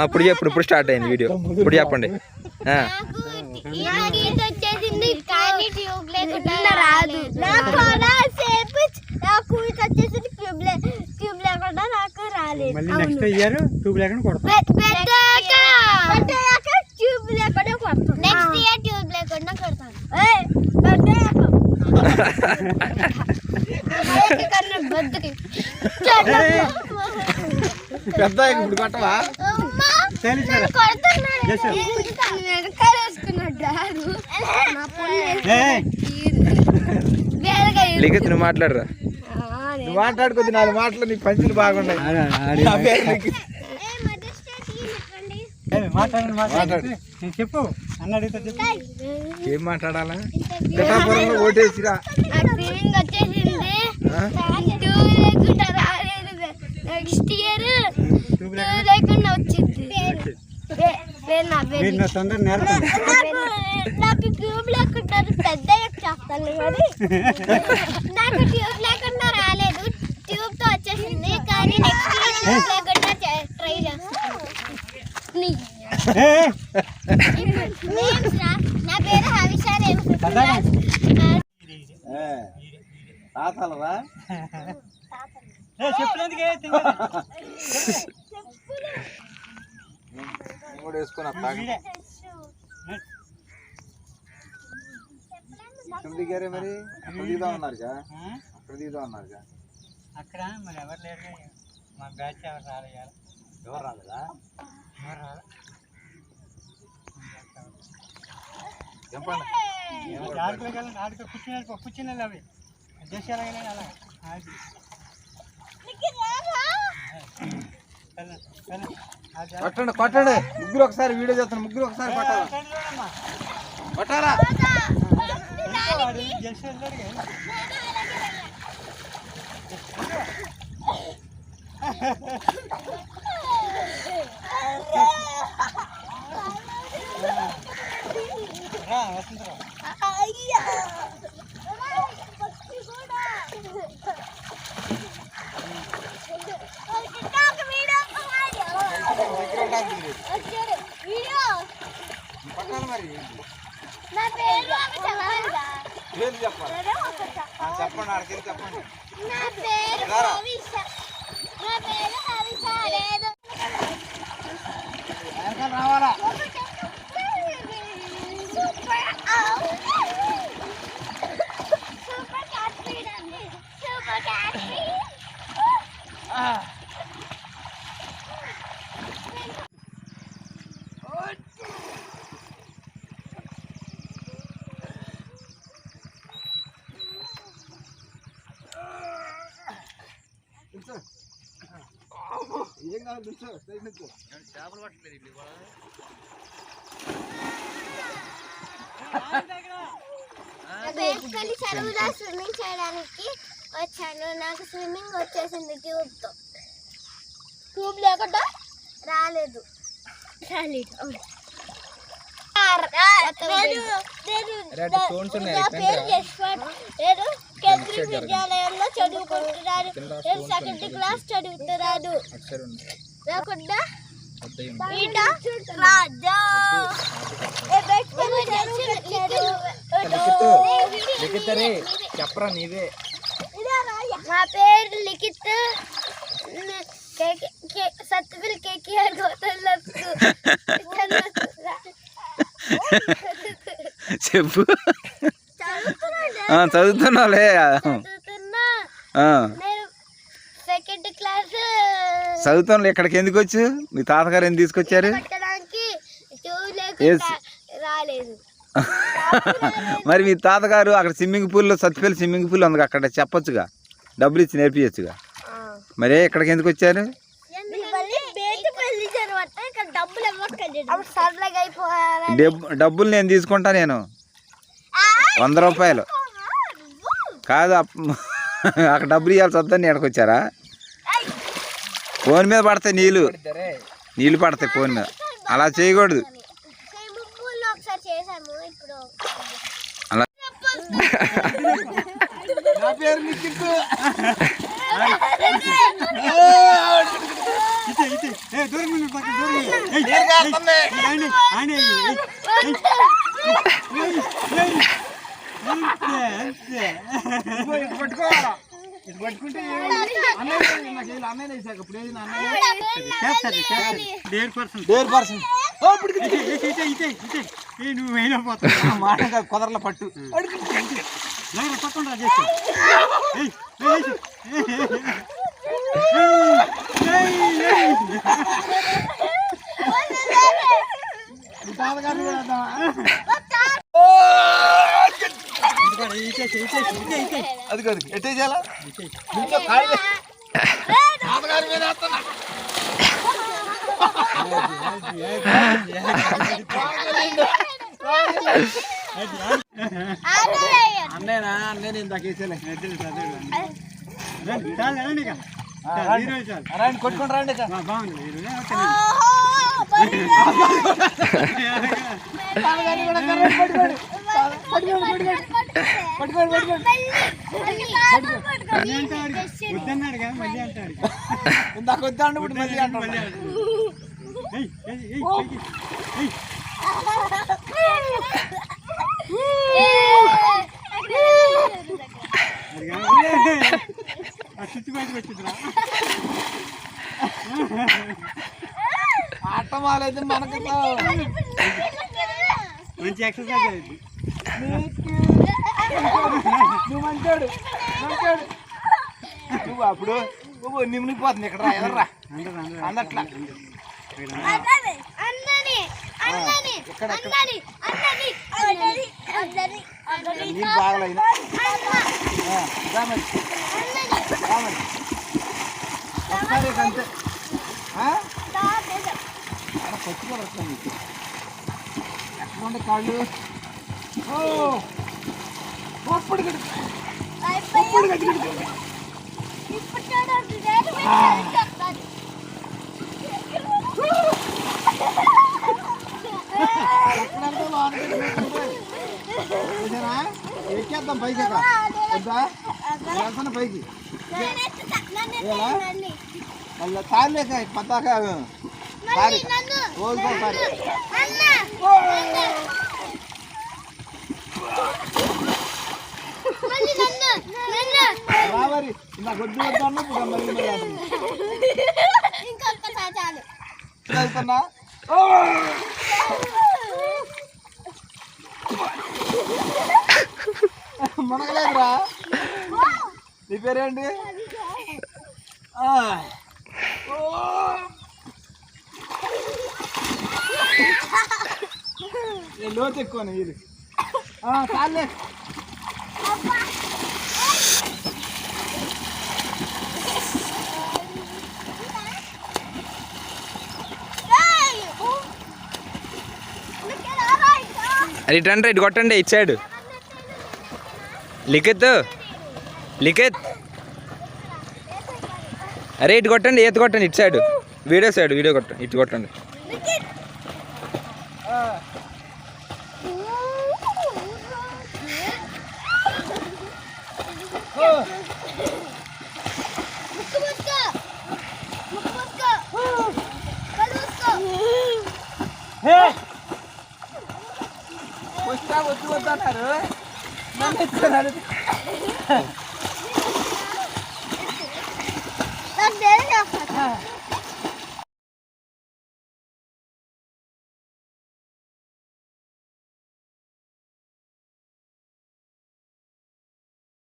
ఇప్పుడు చెప్పండి, ఇప్పుడు స్టార్ట్ అయింది వీడియో, ఇప్పుడు చెప్పండి. నెక్స్ట్ ఇయర్ ట్యూబ్ లేకుండా పెద్ద ఇప్పుడు కొట్టవా? లిఖిత్ నువ్వు మాట్లాడరా, నువ్వు మాట్లాడుకోద్ది, 4 మాటలు నీ పంచులు బాగున్నాయి. చెప్పు అన్న అడిగితే చెప్పు. ఏం మాట్లాడాలా? పిఠాపురంలో ఓటేసిరా. నెక్స్ట్ ఇయర్ లేకుండా వచ్చింది. నాకు ట్యూబ్ లేకుండా పెద్ద చేస్తాను కానీ నాకు ట్యూబ్ లేకుండా రాలేదు, ట్యూబ్ తో వచ్చేసింది. కానీ నెక్స్ట్ ఇయర్ లేకుండా ట్రై చేస్తాను. నా పేరు హవిషా. తాతలరా వేసుకున్నా దిగారే మరి. అక్కడ దిగుదా ఉన్నారుగా, అక్కడ దిగుదా ఉన్నారుగా. అక్కడ మరి ఎవరు లేరు, మా బ్యాచ్ ఎవరు రాలేదు. ఎవరు రాలేదా? కూర్చుని అవి దేశాలు అలా కొట్టండి కొట్టండి, ముగ్గురు ఒకసారి వీడియో చేస్తాను, ముగ్గురు ఒకసారి కొట్టాలా కొట్టారా? చెప్పండి, ఆడికి చెప్పండి. రావాలా? ఏం కాదు చేపలు పట్టలేదు. చెరువులో స్విమ్మింగ్ చేయడానికి వచ్చాను. నాకు స్విమ్మింగ్ వచ్చేసింది ట్యూబ్ లేకుండా రాలేదు. నేను కేంద్రీయ విద్యాలయంలో చదువుకుంటున్నాను. నేను 2nd క్లాస్ చదువుతున్నాను. లేకుండా చెప్పరా నీవే. నా పేరు లిఖిత్. సత్తుపల్లి కేకేఆర్ చెప్పు. చదువుతున్నావులే. సెకండ్ క్లాస్ చదువుతాను. ఇక్కడికి ఎందుకు వచ్చు? మీ తాతగారు ఎందుకు తీసుకొచ్చారు? రాలేదు. మరి మీ తాతగారు అక్కడ స్విమ్మింగ్ పూల్లో, సత్తుపల్లి స్విమ్మింగ్ పూల్ ఉంది, అక్కడ చెప్పొచ్చుగా, డబ్బులు ఇచ్చి నేర్పించచ్చుగా. మరే ఇక్కడికి ఎందుకు వచ్చారు? డబ్బులు నేను తీసుకుంటా. నేను 100 రూపాయలు కాదు, అక్కడ డబ్బులు ఇవ్వాల్సి వద్దని ఎక్కడికి వచ్చారా? ఫోన్ మీద పడతాయి నీళ్ళు పడతాయి ఫోన్ మీద. అలా చేయకూడదు. అలా నా పేరు ఇటే ఇటే ఏ దూరం నుండి పక్కన దూరం ఏయ్ నేరుగా వస్తుంది. ఆని ఆని అంతే ఇదిగో ఇటు పట్టుకోవాలా ఇటు పట్టుకుంటే అన్నయ్య నాకు వీళ్ళు అన్నయ్య వేసాక ఇప్పుడు ఏది చేస్తుంది 100%. డేర్ పర్సన్ ఇటే ఇటే ఇటే ఏ నువ్వు వేలో పోతావు మాట కుదరల పట్టు లేరా పక్కన రా చేస్తా ఏయ్ తాతగారిని కూడా వేద్దామా? అది కాదు ఎట్టే చేయాలా ఇంట్లో కాళ్ళు తాతగారి మీద వేస్తున్నా. అన్నేనా అన్నే ఇందాక వేసేలే రండి కొట్టుకుని రండి వద్దన్నాడు కదా మళ్ళీ అంటాడు ఇందాక వద్దాండి ఇప్పుడు మళ్ళీ అంటాడు చుట్టూ బయటకు వచ్చిందిరా ఆట మాలైతే మనకి మంచి ఎక్సర్సైజ్ అయింది నువ్వు మంచాడు మంచాడు నువ్వు అప్పుడు నువ్వు నిమ్మునిపోతుంది ఇక్కడ రా ఎదర్రా అందట్లా ఇక్కడ నీకు బాగలైనా ఒకసారి అంతే పచ్చి కూడా వస్తుంది నీకు ఎక్కడ ఉండే కాళ్ళు ఒప్పుడు గడి ఎక్కేద్దాం పైకి వద్దా వెళ్తాను పైకి మళ్ళీ తారలేక పతాక సారీ రోజుకో సారీ రావరి నాకు వద్దు వద్దు అన్నప్పుడు మళ్ళీ వెళ్తున్నా మునగలేదురా నీ పేరేంటి లోతు ఎక్కువ ఇది చాలే రిటర్న్ రైట్ కొట్టండి ఇటు సైడ్ లిఖిత్ లిఖిత్ అరే ఇటు కొట్టండి ఈత కొట్టండి ఇటు సైడ్ వీడియో కొట్టండి ఇటు కొట్టండి వద్దు వద్దు అన్నారు నన్ను ఎత్తుకున్నారు నాకు